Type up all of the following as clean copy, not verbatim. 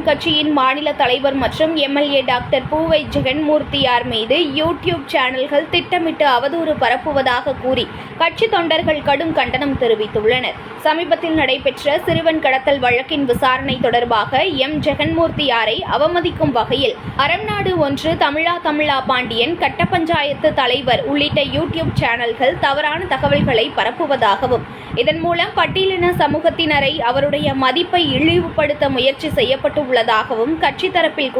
கட்சியின் மாநில தலைவர் மற்றும் எம்எல்ஏ டாக்டர் பூவை ஜெகன்மூர்த்தியார் மீது யூடியூப் சேனல்கள் திட்டமிட்டு அவதூறு பரப்புவதாக கூறி கட்சி தொண்டர்கள் கடும் கண்டனம் தெரிவித்துள்ளனர். சமீபத்தில் நடைபெற்ற சிறுவன் கடத்தல் வழக்கின் விசாரணை தொடர்பாக எம் ஜெகன்மூர்த்தியாரை அவமதிக்கும் வகையில் அறம்நாடு ஒன்று, தமிழா பாண்டியன், கட்ட பஞ்சாயத்து தலைவர் உள்ளிட்ட யூடியூப் சேனல்கள் தவறான தகவல்களை பரப்புவதாகவும், இதன் மூலம் பட்டியலின சமூகத்தினரை அவருடைய மதிப்பை இழிவுபடுத்த முயற்சி செய்யப்பட்டுள்ளதாகவும் கட்சி தரப்பில்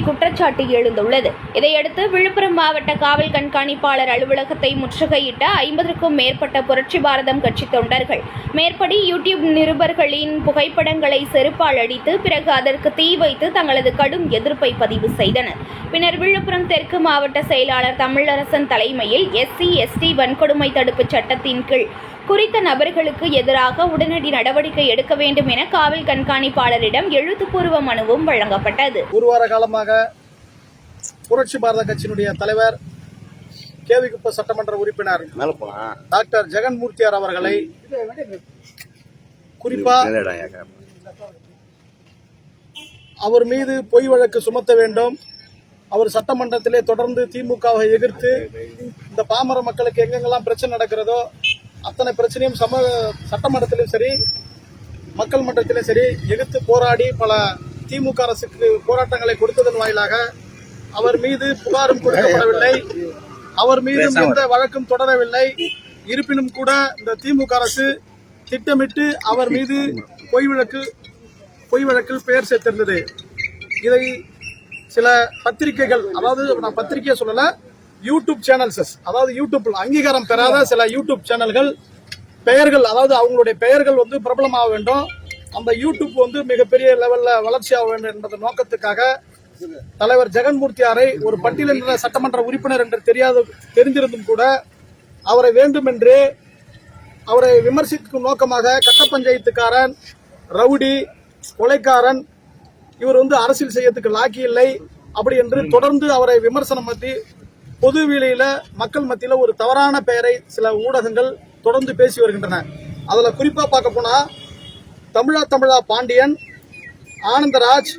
குற்றச்சாட்டு எழுந்துள்ளது. இதையடுத்து விழுப்புரம் மாவட்ட காவல் கண்காணிப்பாளர் அலுவலகத்தை முற்றுகையிட்ட 50க்கும் மேற்பட்ட புரட்சி பாரதம் கட்சி தொண்டர்கள் மேற்படி யூடியூப் நிருபர்களின் புகைப்படங்களை செருப்பால் அடித்து பிறகு அதற்கு தீ வைத்து தங்களது கடும் எதிர்ப்பை பதிவு செய்தனர். பின்னர் விழுப்புரம் தெற்கு மாவட்ட செயலாளர் தமிழரசன் தலைமையில் SC/ST வன்கொடுமை தடுப்பு சட்டத்தின் கீழ் குறித்த நபர்களுக்கு எதிராக உடனடி நடவடிக்கை எடுக்க வேண்டும் என காவல் கண்காணிப்பாளரிடம் எழுத்துப்பூர்வ மனுவும் வழங்கப்பட்டது. ஒரு வார காலமாக புரட்சி பாரத கட்சியினுடைய தலைவர் கேவிக்குப்ப சட்டமன்ற உறுப்பினர் டாக்டர் ஜெகன்மூர்த்தியார் அவர்களை குறிப்பா அவர் மீது பொய் வழக்கு சுமத்த வேண்டும், அவர் சட்டமன்றத்திலே தொடர்ந்து திமுகவை எதிர்த்து இந்த பாமர மக்களுக்கு எங்கெங்கெல்லாம் பிரச்சனை நடக்கிறதோ அத்தனை பிரச்சனையும் சட்டமன்றத்திலும் சரி மக்கள் மன்றத்திலும் சரி எதிர்த்து போராடி பல திமுக அரசுக்கு போராட்டங்களை கொடுத்ததன் வாயிலாக அவர் மீது புகாரும் கொடுக்கப்படவில்லை, அவர் மீது எந்த வழக்கும் தொடரவில்லை. இருப்பினும் கூட இந்த திமுக அரசு திட்டமிட்டு அவர் மீது பொய் வழக்கில் பெயர் சேர்த்திருந்தது. இதை சில பத்திரிகைகள், அதாவது நான் பத்திரிகையை சொல்லல, யூடியூப் சேனல்ஸ், அதாவது யூடியூப்ல அங்கீகாரம் பெறாத சில யூடியூப் சேனல்கள் பெயர்கள், அதாவது அவங்களுடைய பெயர்கள் பிரபலமாக வேண்டும், அந்த யூடியூப் மிகப்பெரிய லெவல்ல வளர்ச்சியாக வேண்டும் என்ற நோக்கத்துக்காக தலைவர் ஜெகன்மூர்த்தியாரை ஒரு பட்டியலின சட்டமன்ற உறுப்பினர் என்று தெரிந்திருந்தும் கூட அவரை வேண்டுமென்றே அவரை விமர்சிக்கும் நோக்கமாக கட்ட பஞ்சாயத்துக்காரன், ரவுடி, கொலைக்காரன், இவர் அரசியல் செய்யறதுக்கு லாக்கி இல்லை அப்படி என்று தொடர்ந்து அவரை விமர்சனம் பற்றி பொதுவெளியில மக்கள் மத்தியில ஒரு தவறான பெயரை சில ஊடகங்கள் தொடர்ந்து பேசி வருகின்றன. அதுல குறிப்பா பார்க்க போனா தமிழா பாண்டியன், ஆனந்தராஜ்,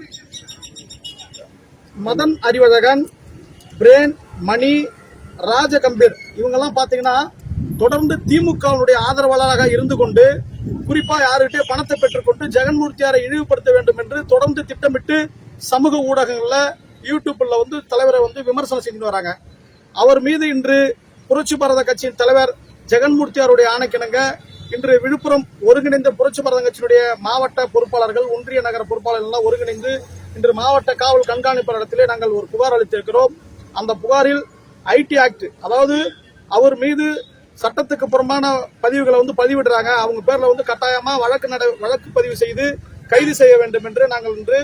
மதன் அறிவழகன், பிரேன், மணி, ராஜகம்பீர் இவங்கெல்லாம் பாத்தீங்கன்னா தொடர்ந்து திமுகவுடைய ஆதரவாளராக இருந்து கொண்டு குறிப்பா யாருகிட்டே பணத்தை பெற்றுக்கொண்டு ஜெகன்மூர்த்தியாரை இழிவுபடுத்த வேண்டும் என்று தொடர்ந்து திட்டமிட்டு சமூக ஊடகங்கள்ல யூடியூப்ல தலைவரை விமர்சனம் செஞ்சு வராங்க. அவர் மீது இன்று புரட்சி பாரத கட்சியின் தலைவர் ஜெகன்மூர்த்தியாருடைய ஆணைக்கிணங்க இன்று விழுப்புரம் ஒருங்கிணைந்த புரட்சி பாரத கட்சியினுடைய மாவட்ட பொறுப்பாளர்கள், ஒன்றிய நகர பொறுப்பாளர்கள் எல்லாம் ஒருங்கிணைந்து இன்று மாவட்ட காவல் கண்காணிப்பாளரிடத்திலே நாங்கள் ஒரு புகார் அளித்திருக்கிறோம். அந்த புகாரில் IT ஆக்ட், அதாவது அவர் மீது சட்டத்துக்கு புறம்பான பதிவுகளை பதிவிடுறாங்க, அவங்க பேர்ல கட்டாயமா வழக்கு பதிவு செய்து கைது செய்ய வேண்டும் என்று நாங்கள் இன்று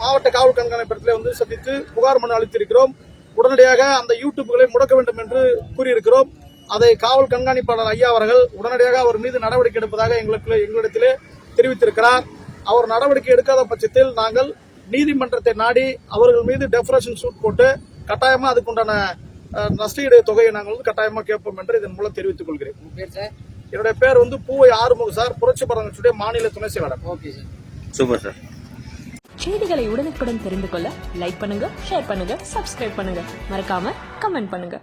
மாவட்ட காவல் கண்காணிப்பிடத்திலே சந்தித்து புகார் மனு அளித்திருக்கிறோம். உடனடியாக அந்த யூடியூப்களை முடக்க வேண்டும் என்று கூறியிருக்கிறோம். அதை காவல் கண்காணிப்பாளர் ஐயா அவர்கள் உடனடியாக அவர் மீது நடவடிக்கை எடுப்பதாக எங்களிடத்திலே தெரிவித்திருக்கிறார். அவர் நடவடிக்கை எடுக்காத பட்சத்தில் நாங்கள் நீதிமன்றத்தை நாடி அவர்கள் மீது டெஃபரேஷன் சூட் போட்டு கட்டாயமா அதுக்குண்டான நஷ்டஈடு தொகையை நாங்கள் கட்டாயமா கேட்போம் என்று இதன் மூலம் தெரிவித்துக் கொள்கிறேன். என்னுடைய பேர் பூவை ஆறுமுக சார், புரட்சி பாரத கட்சியுடைய மாநில துணை செயலாளர். Super sir. செய்திகளை உடனுக்குடன் தெரிந்து கொள்ள லைக் பண்ணுங்க, ஷேர் பண்ணுங்க, சப்ஸ்கிரைப் பண்ணுங்க, மறக்காம கமெண்ட் பண்ணுங்க.